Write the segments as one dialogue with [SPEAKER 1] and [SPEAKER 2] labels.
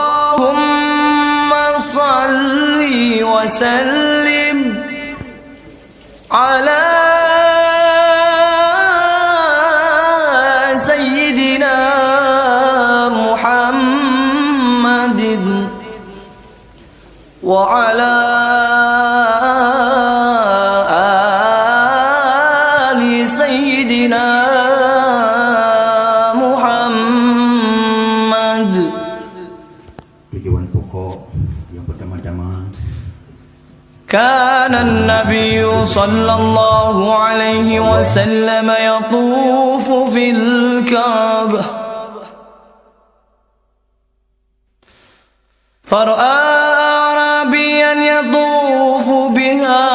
[SPEAKER 1] اللهم صل وسلم على سيدنا محمد وعلى آل سيدنا محمد.
[SPEAKER 2] Tujuan pokok yang pertama-tama,
[SPEAKER 1] كان النبي صلى الله عليه وسلم يطوف في الكعبة فرأى أعرابيا يطوف بها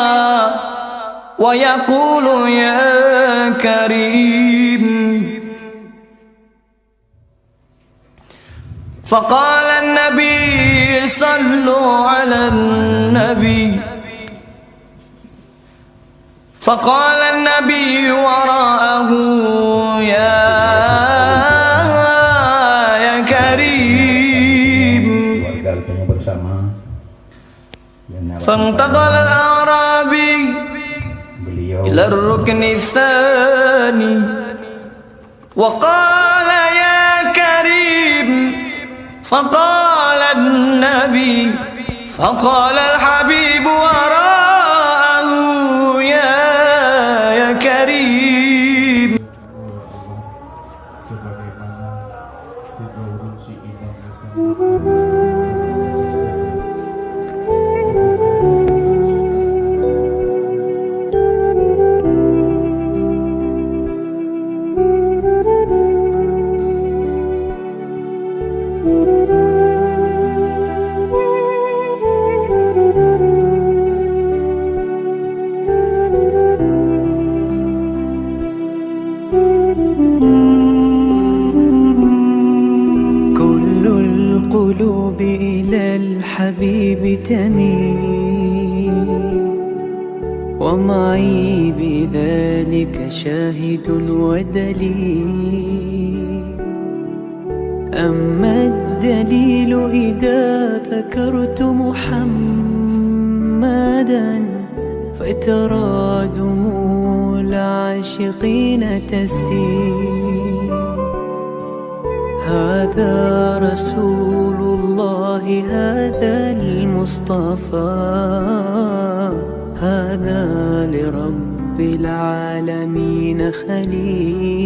[SPEAKER 1] ويقول يا كريم، فقال النبي صلوا على النبي، فقال النبي وراءه يا كريم، فانتقل الأعرابي إلى الركن الثاني وقال يا كريم، فقال النبي، فقال الحبيب وراءه يا كريم.
[SPEAKER 3] كل القلوب إلى الحبيب تميل، ومعي بذلك شاهد ودليل. أما الدليل إذا ذكرت محمدا فترى دموع العاشقين تسيل. هذا رسول الله، هذا المصطفى، هذا لرب العالمين خليل.